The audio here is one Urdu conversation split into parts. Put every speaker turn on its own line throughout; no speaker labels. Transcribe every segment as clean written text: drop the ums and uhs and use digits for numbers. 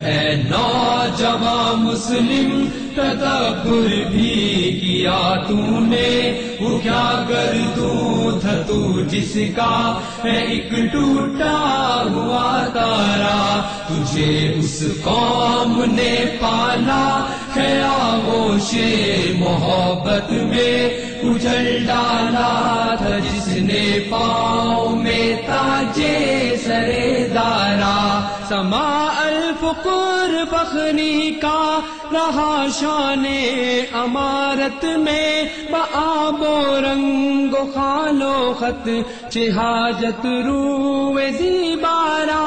اے نوجوان مسلم تدبر بھی کیا تو نے، وہ کیا گردوں تھا تو جس کا ہے ایک ٹوٹا ہوا تارا، تجھے اس قوم نے پالا ہے آغوش محبت میں اجل ڈالا تھا، جس نے پاؤں میں تاجے سرے دارا، سما الفقر فخری کا رہا شان امارت میں، بآب و رنگ و خال و خط چہاجت روئے زیبارا،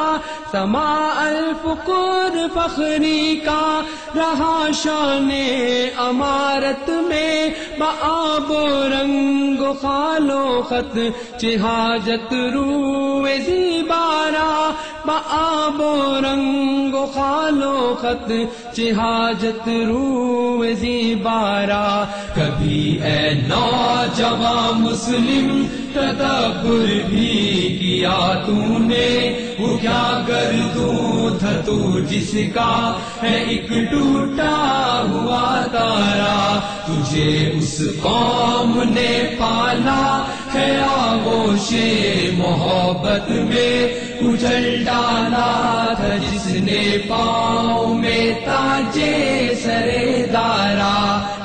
سما الفقر فخری کا رہا شان امارت میں، بآب و رنگ و خال و خط چہاجت روئے زیبارا، بآب و رنگ و خال و خط چہاجت روئے زیبارا، کبھی اے نوجوان مسلم تدبر بھی کیا تو نے، وہ کیا گردوں تھا تو جس کا ہے ایک ٹوٹا ہوا تارا، تجھے اس قوم نے پالا ہے آغوش محبت میں اجل ڈالا تھا، جس نے پاؤں میں تاجے سرے دارا،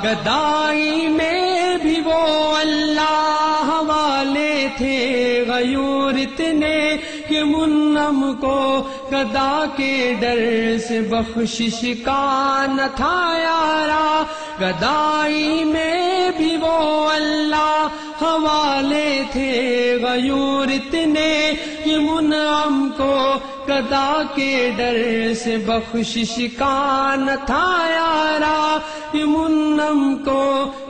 گدائی میں بھی وہ اللہ والے تھے غیور اتنے کہ منعم کو گدا کے ڈر سے بخشش کا نہ تھا یارا، گدائی میں بھی وہ اللہ حوالے تھے غیور اتنے کہ منعم کو گدا کے ڈر سے بخشش کا نہ تھا یارا، کہ منعم کو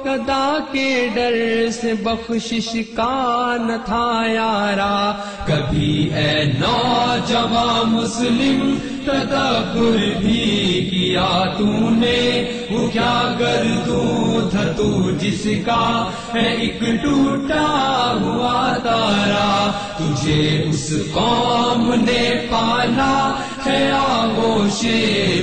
گدا کے ڈر سے بخشش کا نہ تھا یارا، کبھی اے نوجوان مسلم تدبر بھی کیا تو نے، وہ کیا گردوں تھا تو جس کا ہے ایک ٹوٹا ہوا تارا، تجھے اس قوم نے پالا ہے آغوش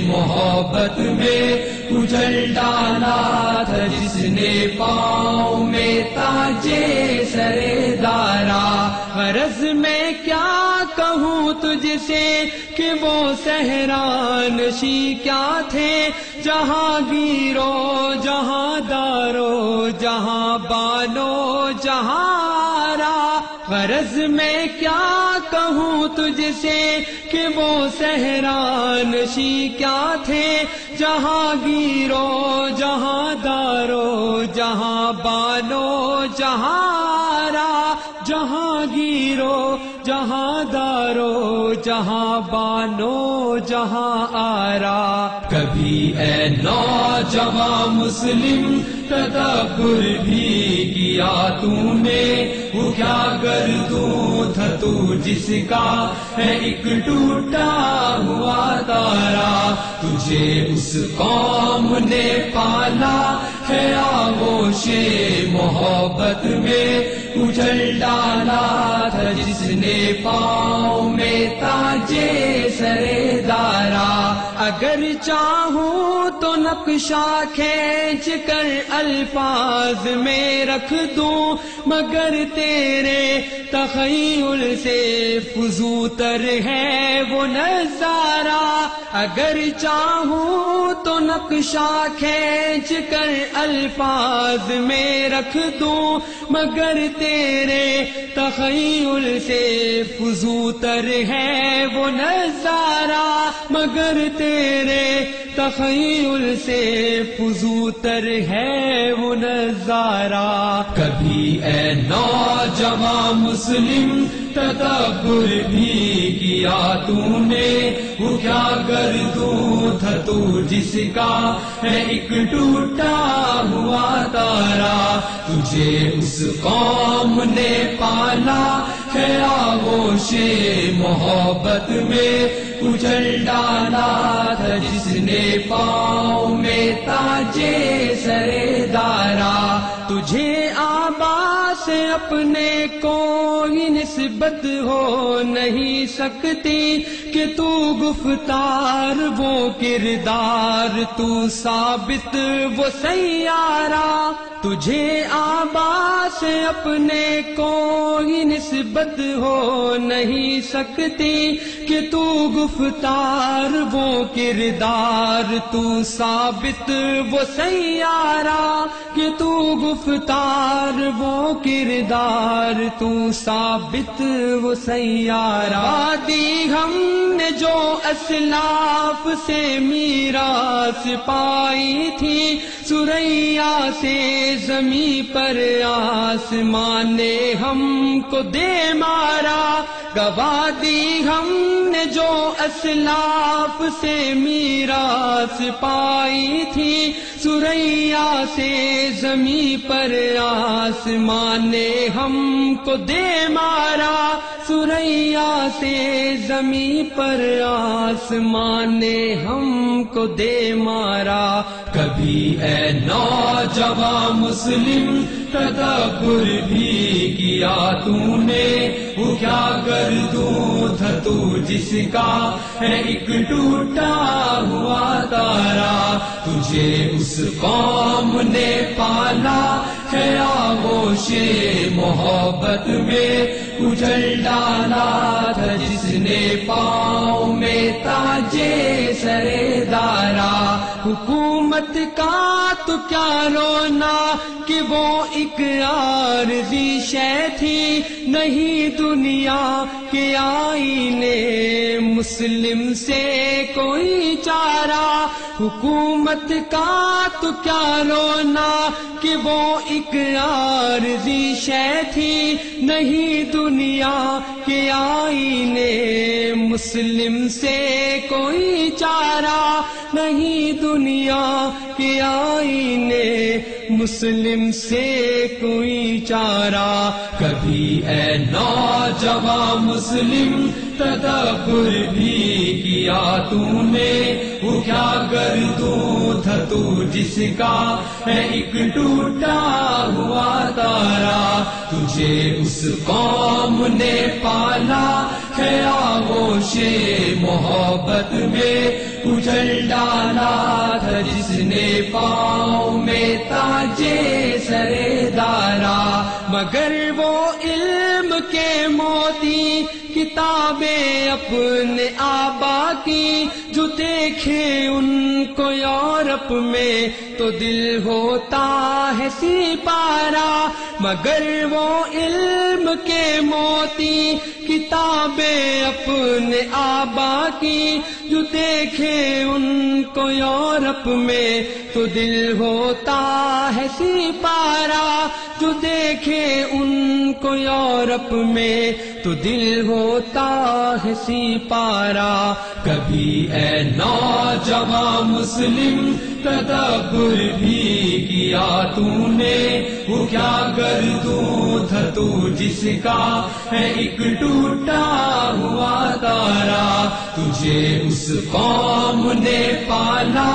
محبت میں اجل ڈالا تھا، جس نے پاؤں میں تاجے سرے دارا، غرض میں کیا کہوں تجھ سے کہ وہ صحرانشی کیا تھے، جہاں گیرو جہاں دارو جہاں بانو جہاں را، غرض میں کیا کہوں تجھ سے کہ وہ صحرانشی کیا تھے، جہاں گیرو جہاں دارو جہاں بانو جہاں را، جہاں گیرو جہاں دارو جہاں بانو جہاں آرا، کبھی اے نوجوان مسلم تدبر بھی کیا تو نے، وہ کیا گردوں تھا تو جس کا ہے ایک ٹوٹا ہوا تارا، تجھے اس قوم نے پالا ہے آغوش محبت میں اجل ڈالا تھا، جس نے پاؤں میں تاجے سرے دارا، اگر چاہوں تو نقشہ کھینچ کر الفاظ میں رکھ دوں، مگر تیرے تخیل سے فزوں تر ہے وہ نظارہ، اگر چاہوں تو نقشہ کھینچ کر الفاظ میں رکھ دوں، مگر تیرے تخیل سے فزوں تر ہے وہ نظارہ، مگر تیرے تخیل سے فزوں تر ہے وہ نظارہ، کبھی اے نوجوان مسلم تدبر بھی کیا تو نے، وہ کیا گردوں تھا تو جس کا ہے ایک ٹوٹا ہوا تارا، تجھے اس قوم نے پالا ہے آغوش محبت میں اجل ڈالا تھا، جس نے پاؤں میں تاجے سرے دارا، تجھے آباد سے اپنے کوئی نسبت ہو نہیں سکتی کہ تو گفتار وہ کردار تو ثابت وہ سیارہ تجھے آبا سے اپنے کوئی نسبت ہو نہیں سکتی کہ تو گفتار وہ کردار تو ثابت وہ سیارہ کہ تو گفتار وہ کردار تو ثابت وہ سیارہ دی ہم نے جو اسلاف سے میراث پائی تھی سریا سے زمیں پر آسمان نے ہم کو دے مارا گواہ دی ہم نے جو اسلاف سے میراث پائی تھی سریا سے زمیں پر آسمان نے ہم کو دے مارا سریا سے زمیں پر آسمان نے ہم کو دے مارا کبھی اے نوجوان مسلم تدبر بھی کیا تو نے وہ کیا گردوں تھا تو جس کا ہے ایک ٹوٹا ہوا تارا تجھے اس قوم نے پالا ہے آغوش محبت میں اجل ڈالا تھا جس نے پاؤں میں تاجے سرے دارا حکومت کا تو کیا رونا کہ وہ ایک عارضی شے تھی نہیں دنیا کے آئینے مسلم سے کوئی چارہ حکومت کا تو کیا رونا کہ وہ ایک عارضی شے تھی نہیں دنیا کے آئینے مسلم سے کوئی چارہ نہیں دنیا کے آئینے مسلم سے کوئی چارہ کبھی اے نوجوان مسلم تدبر بھی کیا تو نے وہ کیا گردوں تھا تو جس کا ہے ایک ٹوٹا ہوا تارا تجھے اس قوم نے پالا ہے آغوش محبت میں اجل ڈالا تھا جس نے پاؤں میں تاجے سرے دارا مگر وہ علم کے موتی کتابیں اپنے آبا کی جو دیکھے ان کو یورپ میں تو دل ہوتا ہے سپارہ مگر وہ علم کے موتی کتابیں اپنے آبا کی جو دیکھے ان کو یورپ میں تو دل ہوتا ہے سپارہ جو دیکھے ان کو یورپ میں تو دل ہوتا ہے سپارہ کبھی اے نوجوان مسلم تدبر بھی کیا تو نے وہ کیا گردوں تھا تو جس کا ہے ایک ٹوٹا ہوا تارا تجھے اس قوم نے پالا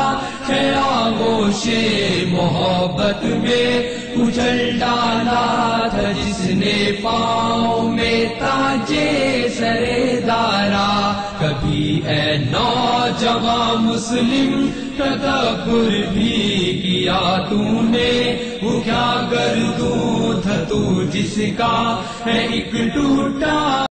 ہے آغوش محبت میں اجل ڈالا تھا جس نے پاؤں میں تاجے سرے دارا کبھی اے نوجوان مسلم تدبر بھی کیا تو نے وہ کیا گردوں تھا تو جس کا ہے ایک ٹوٹا